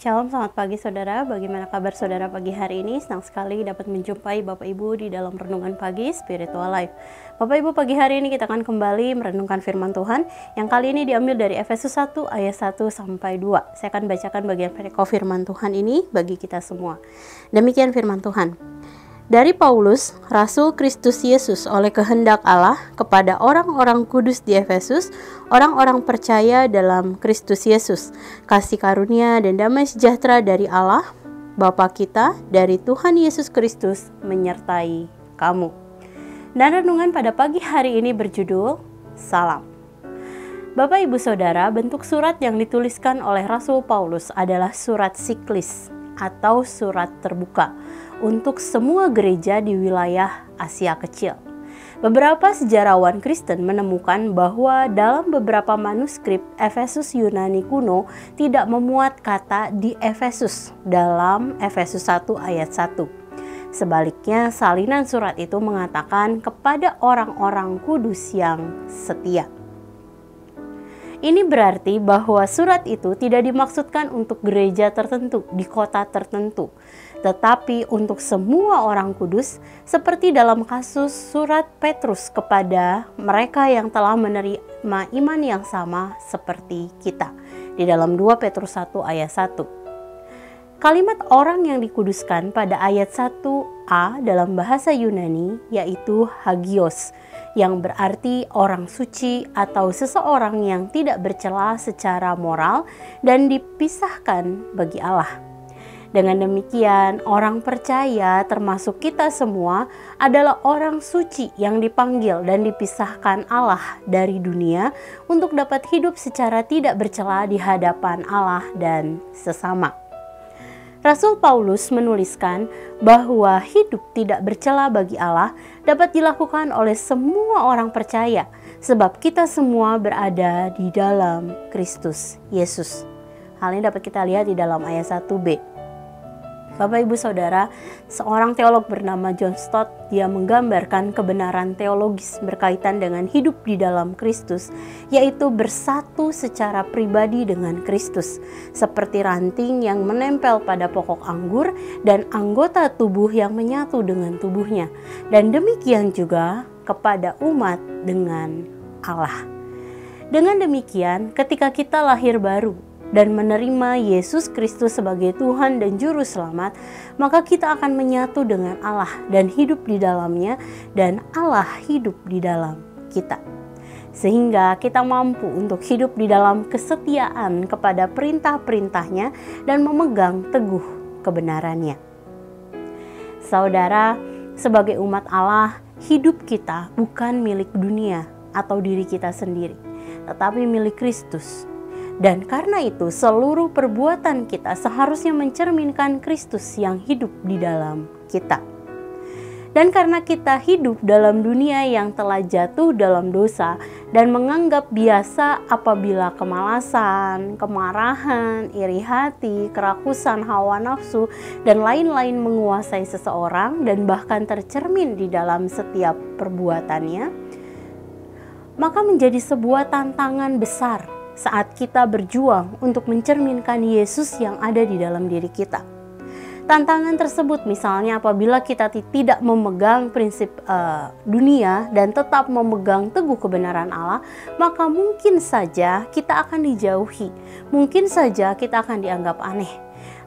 Shalom, selamat pagi saudara. Bagaimana kabar saudara pagi hari ini? Senang sekali dapat menjumpai Bapak Ibu di dalam renungan pagi Spiritual Life. Bapak Ibu, pagi hari ini kita akan kembali merenungkan firman Tuhan yang kali ini diambil dari Efesus 1 ayat 1 sampai 2. Saya akan bacakan bagian perikop firman Tuhan ini bagi kita semua. Demikian firman Tuhan. Dari Paulus, Rasul Kristus Yesus oleh kehendak Allah kepada orang-orang kudus di Efesus, orang-orang percaya dalam Kristus Yesus, kasih karunia dan damai sejahtera dari Allah, Bapa kita, dari Tuhan Yesus Kristus menyertai kamu. Dan renungan pada pagi hari ini berjudul Salam. Bapak Ibu Saudara, bentuk surat yang dituliskan oleh Rasul Paulus adalah surat siklis atau surat terbuka untuk semua gereja di wilayah Asia Kecil. Beberapa sejarawan Kristen menemukan bahwa dalam beberapa manuskrip Efesus Yunani kuno tidak memuat kata di Efesus dalam Efesus 1 ayat 1. Sebaliknya, salinan surat itu mengatakan kepada orang-orang kudus yang setia. Ini berarti bahwa surat itu tidak dimaksudkan untuk gereja tertentu di kota tertentu, tetapi untuk semua orang kudus, seperti dalam kasus surat Petrus kepada mereka yang telah menerima iman yang sama seperti kita, di dalam 2 Petrus 1 ayat 1. Kalimat orang yang dikuduskan pada ayat 1a dalam bahasa Yunani yaitu hagios, yang berarti orang suci atau seseorang yang tidak bercela secara moral dan dipisahkan bagi Allah. Dengan demikian, orang percaya termasuk kita semua adalah orang suci yang dipanggil dan dipisahkan Allah dari dunia untuk dapat hidup secara tidak bercela di hadapan Allah dan sesama. Rasul Paulus menuliskan bahwa hidup tidak bercela bagi Allah dapat dilakukan oleh semua orang percaya, sebab kita semua berada di dalam Kristus Yesus. Hal ini dapat kita lihat di dalam ayat 1b. Bapak Ibu Saudara, seorang teolog bernama John Stott, dia menggambarkan kebenaran teologis berkaitan dengan hidup di dalam Kristus, yaitu bersatu secara pribadi dengan Kristus, seperti ranting yang menempel pada pokok anggur dan anggota tubuh yang menyatu dengan tubuhnya, dan demikian juga kepada umat dengan Allah. Dengan demikian, ketika kita lahir baru dan menerima Yesus Kristus sebagai Tuhan dan Juru Selamat, maka kita akan menyatu dengan Allah dan hidup di dalamnya, dan Allah hidup di dalam kita. Sehingga kita mampu untuk hidup di dalam kesetiaan kepada perintah-perintahnya dan memegang teguh kebenarannya. Saudara, sebagai umat Allah, hidup kita bukan milik dunia atau diri kita sendiri, tetapi milik Kristus. Dan karena itu seluruh perbuatan kita seharusnya mencerminkan Kristus yang hidup di dalam kita. Dan karena kita hidup dalam dunia yang telah jatuh dalam dosa dan menganggap biasa apabila kemalasan, kemarahan, iri hati, kerakusan hawa nafsu, dan lain-lain menguasai seseorang dan bahkan tercermin di dalam setiap perbuatannya, maka menjadi sebuah tantangan besar saat kita berjuang untuk mencerminkan Yesus yang ada di dalam diri kita. Tantangan tersebut misalnya apabila kita tidak memegang prinsip dunia dan tetap memegang teguh kebenaran Allah, maka mungkin saja kita akan dijauhi, mungkin saja kita akan dianggap aneh.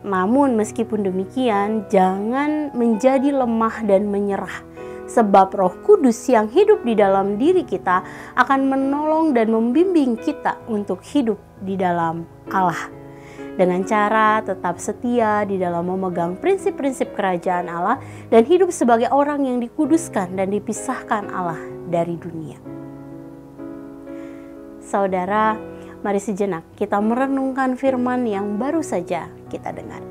Namun meskipun demikian, jangan menjadi lemah dan menyerah. Sebab Roh Kudus yang hidup di dalam diri kita akan menolong dan membimbing kita untuk hidup di dalam Allah. Dengan cara tetap setia di dalam memegang prinsip-prinsip kerajaan Allah dan hidup sebagai orang yang dikuduskan dan dipisahkan Allah dari dunia. Saudara, mari sejenak kita merenungkan firman yang baru saja kita dengar.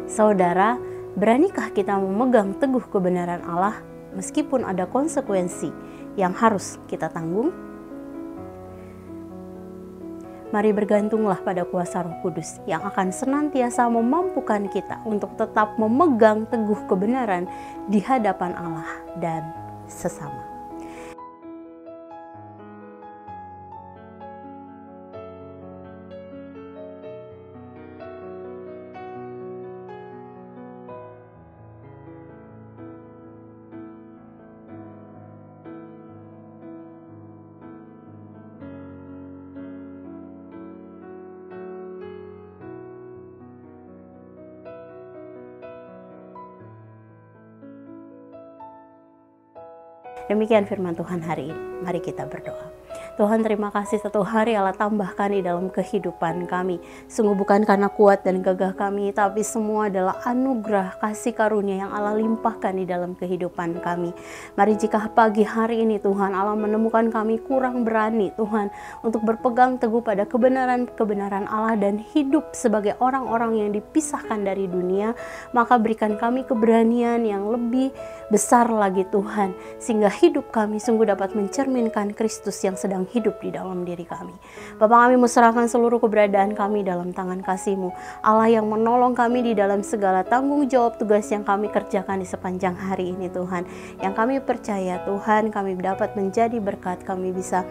Saudara, beranikah kita memegang teguh kebenaran Allah meskipun ada konsekuensi yang harus kita tanggung? Mari bergantunglah pada kuasa Roh Kudus yang akan senantiasa memampukan kita untuk tetap memegang teguh kebenaran di hadapan Allah dan sesama. Demikian firman Tuhan hari ini. Mari kita berdoa. Tuhan, terima kasih satu hari Allah tambahkan di dalam kehidupan kami. Sungguh bukan karena kuat dan gagah kami, tapi semua adalah anugerah kasih karunia yang Allah limpahkan di dalam kehidupan kami. Mari jika pagi hari ini Tuhan Allah menemukan kami kurang berani Tuhan untuk berpegang teguh pada kebenaran-kebenaran Allah dan hidup sebagai orang-orang yang dipisahkan dari dunia, maka berikan kami keberanian yang lebih besar lagi Tuhan, sehingga hidup kami sungguh dapat mencerminkan Kristus yang sedang hidup di dalam diri kami. Bapa, kami serahkan seluruh keberadaan kami dalam tangan kasih-Mu, Allah yang menolong kami di dalam segala tanggung jawab tugas yang kami kerjakan di sepanjang hari ini Tuhan. Yang kami percaya Tuhan, kami dapat menjadi berkat, kami bisa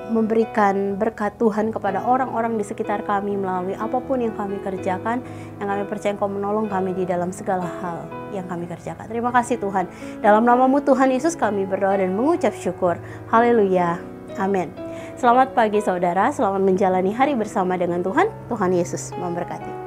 memberikan berkat Tuhan kepada orang-orang di sekitar kami melalui apapun yang kami kerjakan, yang kami percaya Engkau menolong kami di dalam segala hal yang kami kerjakan. Terima kasih Tuhan. Dalam nama-Mu Tuhan Yesus kami berdoa dan mengucap syukur. Haleluya. Amin. Selamat pagi saudara, selamat menjalani hari bersama dengan Tuhan. Tuhan Yesus memberkati.